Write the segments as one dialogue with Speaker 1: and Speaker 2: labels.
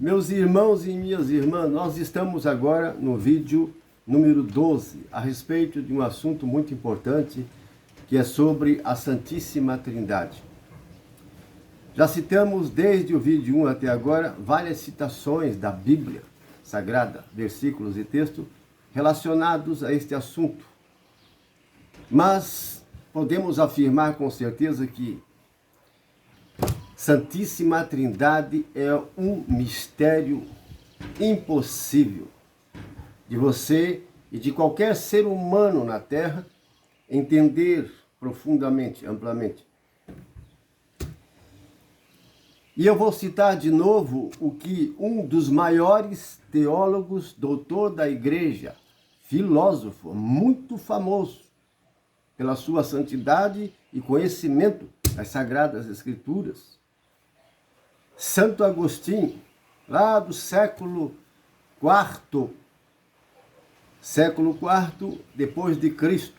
Speaker 1: Meus irmãos e minhas irmãs, nós estamos agora no vídeo número 12, a respeito de um assunto muito importante, que é sobre a Santíssima Trindade. Já citamos desde o vídeo 1 até agora várias citações da Bíblia Sagrada, versículos e textos relacionados a este assunto. Mas podemos afirmar com certeza que Santíssima Trindade é um mistério impossível de você e de qualquer ser humano na Terra entender profundamente, amplamente. E eu vou citar de novo o que um dos maiores teólogos, doutor da Igreja, filósofo, muito famoso pela sua santidade e conhecimento das Sagradas Escrituras, Santo Agostinho, lá do século IV depois de Cristo.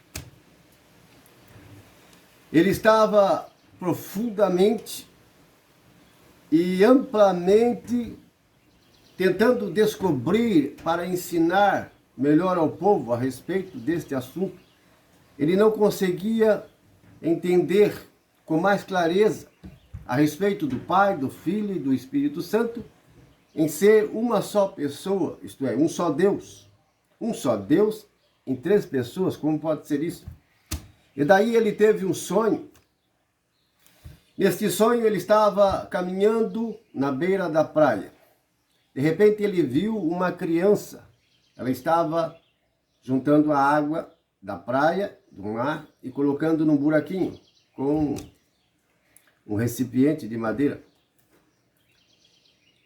Speaker 1: Ele estava profundamente e amplamente tentando descobrir para ensinar melhor ao povo a respeito deste assunto. Ele não conseguia entender com mais clareza a respeito do Pai, do Filho e do Espírito Santo em ser uma só pessoa, isto é, um só Deus. Um só Deus em três pessoas, como pode ser isso? E daí ele teve um sonho. Neste sonho ele estava caminhando na beira da praia. De repente ele viu uma criança. Ela estava juntando a água da praia, do mar, e colocando num buraquinho com um recipiente de madeira.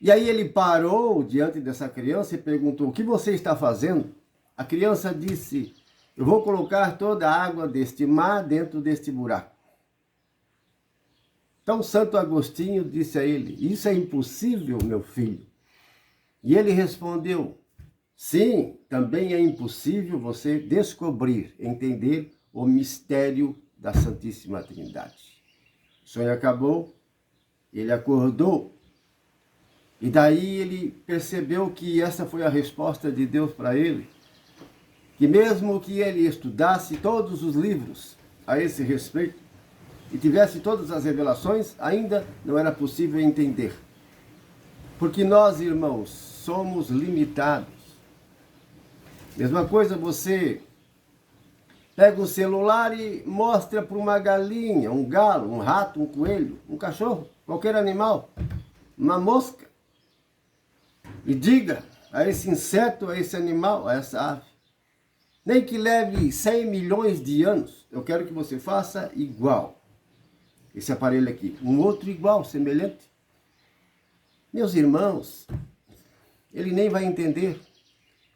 Speaker 1: E aí ele parou diante dessa criança e perguntou: o que você está fazendo? A criança disse: eu vou colocar toda a água deste mar dentro deste buraco. Então Santo Agostinho disse a ele: isso é impossível, meu filho. E ele respondeu: sim, também é impossível você descobrir, entender o mistério da Santíssima Trindade. O sonho acabou, ele acordou, e daí ele percebeu que essa foi a resposta de Deus para ele, que mesmo que ele estudasse todos os livros a esse respeito, e tivesse todas as revelações, ainda não era possível entender. Porque nós, irmãos, somos limitados. Mesma coisa, você pega o celular e mostra para uma galinha, um galo, um rato, um coelho, um cachorro, qualquer animal, uma mosca, e diga a esse inseto, a esse animal, a essa ave: nem que leve 100 milhões de anos, eu quero que você faça igual. Esse aparelho aqui, um outro igual, semelhante. Meus irmãos, ele nem vai entender.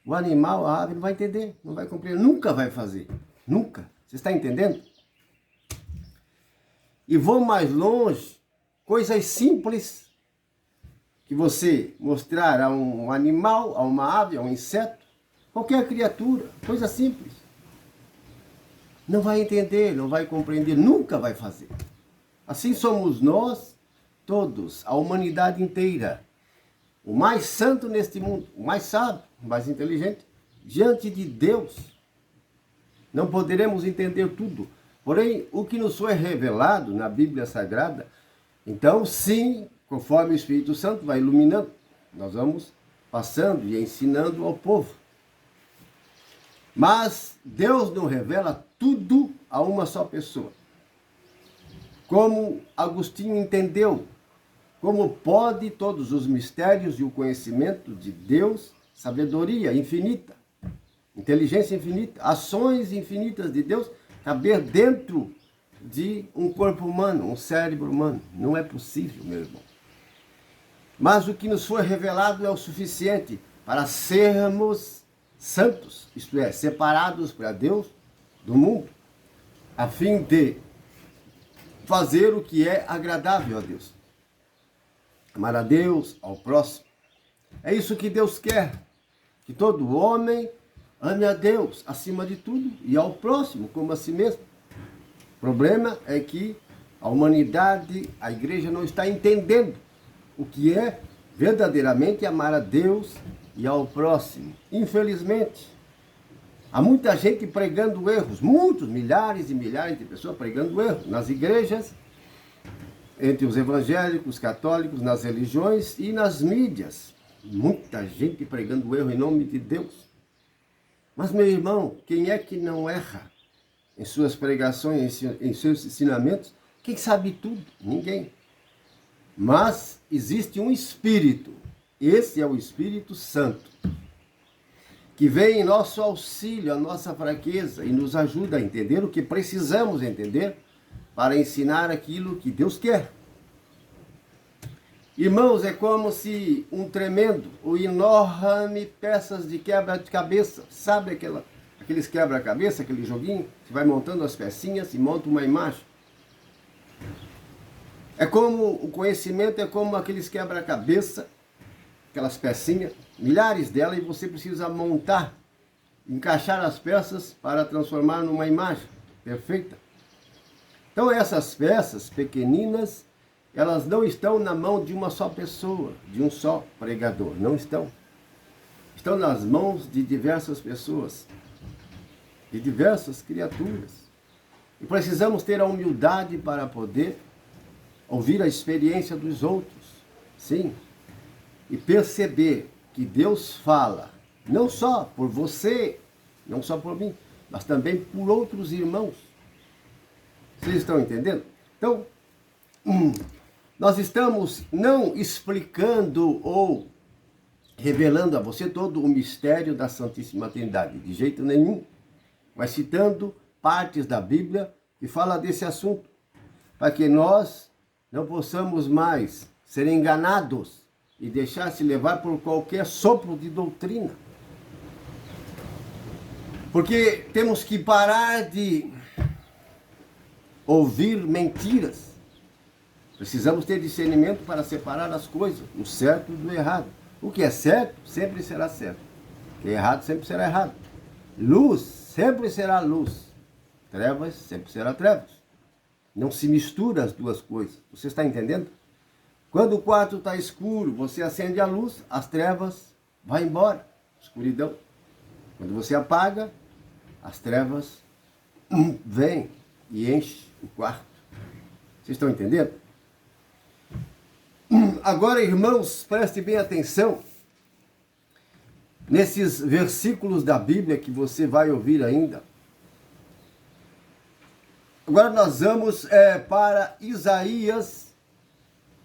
Speaker 1: O animal, a ave, não vai entender, não vai compreender, nunca vai fazer. Nunca. Você está entendendo? E vou mais longe, coisas simples que você mostrar a um animal, a uma ave, a um inseto, qualquer criatura, coisa simples. Não vai entender, não vai compreender, nunca vai fazer. Assim somos nós todos, a humanidade inteira. O mais santo neste mundo, o mais sábio, o mais inteligente, diante de Deus. Não poderemos entender tudo. Porém, o que nos foi revelado na Bíblia Sagrada, então sim, conforme o Espírito Santo vai iluminando, nós vamos passando e ensinando ao povo. Mas Deus não revela tudo a uma só pessoa. Como Agostinho entendeu, como pode todos os mistérios e o conhecimento de Deus, sabedoria infinita, inteligência infinita, ações infinitas de Deus, caber dentro de um corpo humano, um cérebro humano. Não é possível, meu irmão. Mas o que nos foi revelado é o suficiente para sermos santos, isto é, separados para Deus do mundo, a fim de fazer o que é agradável a Deus. Amar a Deus, ao próximo. É isso que Deus quer, que todo homem ame a Deus acima de tudo e ao próximo como a si mesmo. O problema é que a humanidade, a igreja não está entendendo o que é verdadeiramente amar a Deus e ao próximo. Infelizmente, há muita gente pregando erros, muitos, milhares e milhares de pessoas pregando erros nas igrejas, entre os evangélicos, católicos, nas religiões e nas mídias. Muita gente pregando erro em nome de Deus. Mas, meu irmão, quem é que não erra em suas pregações, em seus ensinamentos? Quem sabe tudo? Ninguém. Mas existe um Espírito, esse é o Espírito Santo, que vem em nosso auxílio, a nossa fraqueza, e nos ajuda a entender o que precisamos entender para ensinar aquilo que Deus quer. Irmãos, é como se um tremendo ou enorme peças de quebra-cabeça, sabe aqueles quebra-cabeça, aquele joguinho, que vai montando as pecinhas e monta uma imagem. É como o conhecimento, é como aqueles quebra-cabeça, aquelas pecinhas, milhares delas, e você precisa montar, encaixar as peças para transformar numa imagem perfeita. Então essas peças pequeninas, elas não estão na mão de uma só pessoa, de um só pregador, não estão. Estão nas mãos de diversas pessoas, de diversas criaturas. E precisamos ter a humildade para poder ouvir a experiência dos outros, sim, e perceber que Deus fala, não só por você, não só por mim, mas também por outros irmãos. Vocês estão entendendo? Então, nós estamos não explicando ou revelando a você todo o mistério da Santíssima Trindade, de jeito nenhum, mas citando partes da Bíblia que fala desse assunto, para que nós não possamos mais ser enganados e deixar-se levar por qualquer sopro de doutrina. Porque temos que parar de ouvir mentiras. Precisamos ter discernimento para separar as coisas, o certo do errado. O que é certo sempre será certo. O que é errado sempre será errado. Luz sempre será luz. Trevas sempre será trevas. Não se mistura as duas coisas. Você está entendendo? Quando o quarto está escuro, você acende a luz, as trevas vão embora. Escuridão. Quando você apaga, as trevas vêm e enchem o quarto. Vocês estão entendendo? Agora, irmãos, preste bem atenção nesses versículos da Bíblia que você vai ouvir ainda. Agora nós vamos para Isaías,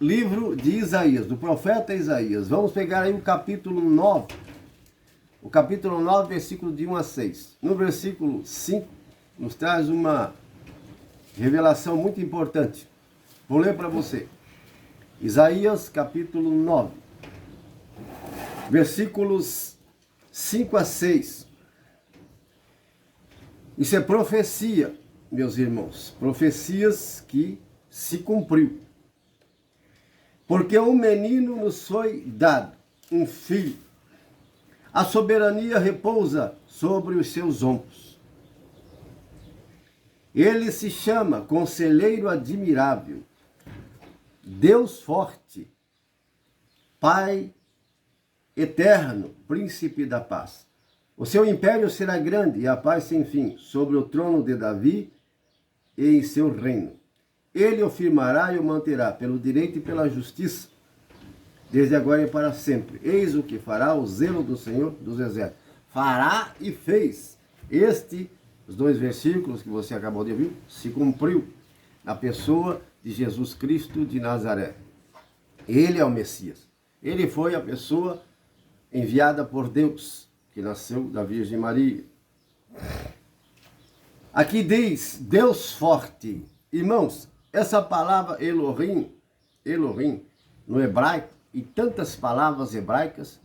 Speaker 1: livro de Isaías, do profeta Isaías. Vamos pegar aí o capítulo 9. O capítulo 9, versículo de 1 a 6. No versículo 5, nos traz uma revelação muito importante. Vou ler para você. Isaías, capítulo 9, versículos 5 a 6. Isso é profecia, meus irmãos. Profecias que se cumpriu. Porque um menino nos foi dado, um filho. A soberania repousa sobre os seus ombros. Ele se chama Conselheiro Admirável, Deus Forte, Pai Eterno, Príncipe da Paz. O seu império será grande e a paz sem fim, sobre o trono de Davi e em seu reino. Ele o firmará e o manterá pelo direito e pela justiça, desde agora e para sempre. Eis o que fará o zelo do Senhor dos Exércitos. Fará e fez. Os dois versículos que você acabou de ouvir, se cumpriu na pessoa de Jesus Cristo de Nazaré. Ele é o Messias. Ele foi a pessoa enviada por Deus, que nasceu da Virgem Maria. Aqui diz, Deus forte. Irmãos, essa palavra Elohim, no hebraico, e tantas palavras hebraicas,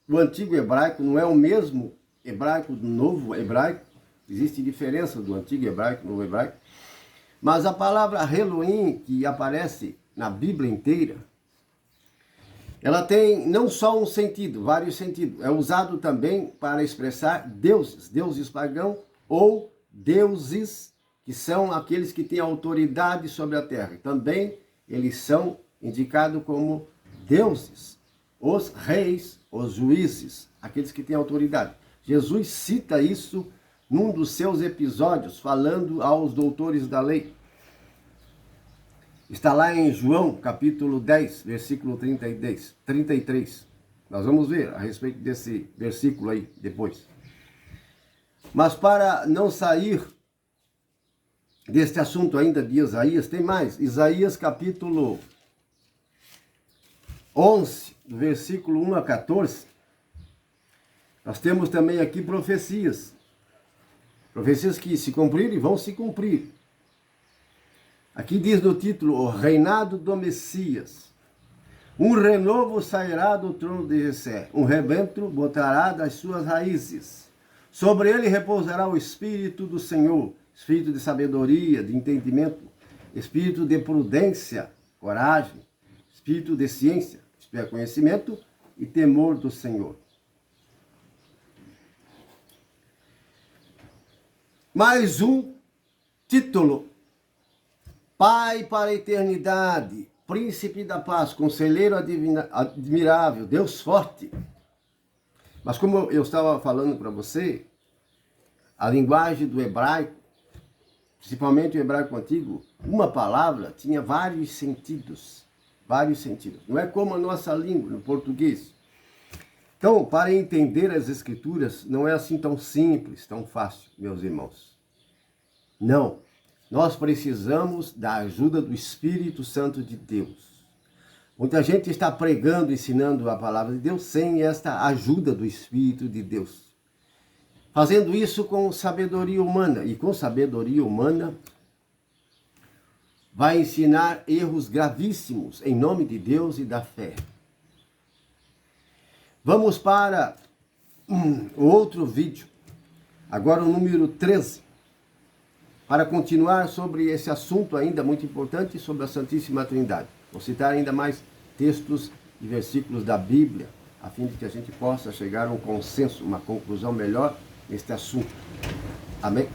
Speaker 1: o antigo hebraico não é o mesmo hebraico do novo hebraico, existe diferença do antigo hebraico e novo hebraico, mas a palavra Elohim, que aparece na Bíblia inteira, ela tem não só um sentido, vários sentidos. É usado também para expressar deuses, deuses pagãos ou deuses que são aqueles que têm autoridade sobre a terra. Também eles são indicados como deuses. os reis, os juízes, aqueles que têm autoridade. Jesus cita isso num dos seus episódios, falando aos doutores da lei. Está lá em João, capítulo 10, versículo 33. Nós vamos ver a respeito desse versículo aí depois. Mas para não sair deste assunto ainda de Isaías, tem mais. Isaías, capítulo 11, do versículo 1 a 14. Nós temos também aqui profecias. Profecias que se cumpriram e vão se cumprir. Aqui diz no título, o reinado do Messias. Um renovo sairá do trono de Jessé, um rebento botará das suas raízes. Sobre ele repousará o Espírito do Senhor, Espírito de sabedoria, de entendimento, Espírito de prudência, coragem, Espírito de ciência, isto é, conhecimento e temor do Senhor. Mais um título. Pai para a eternidade, Príncipe da paz, Conselheiro admirável, Deus forte. Mas como eu estava falando para você, a linguagem do hebraico, principalmente o hebraico antigo, uma palavra tinha vários sentidos. Vários sentidos. Não é como a nossa língua, no português. Então, para entender as Escrituras, não é assim tão simples, tão fácil, meus irmãos. Não. Nós precisamos da ajuda do Espírito Santo de Deus. Muita gente está pregando, ensinando a palavra de Deus sem esta ajuda do Espírito de Deus. Fazendo isso com sabedoria humana. E com sabedoria humana vai ensinar erros gravíssimos em nome de Deus e da fé. Vamos para o outro vídeo. Agora o número 13. Para continuar sobre esse assunto ainda muito importante sobre a Santíssima Trindade. Vou citar ainda mais textos e versículos da Bíblia, a fim de que a gente possa chegar a um consenso, uma conclusão melhor neste assunto. Amém?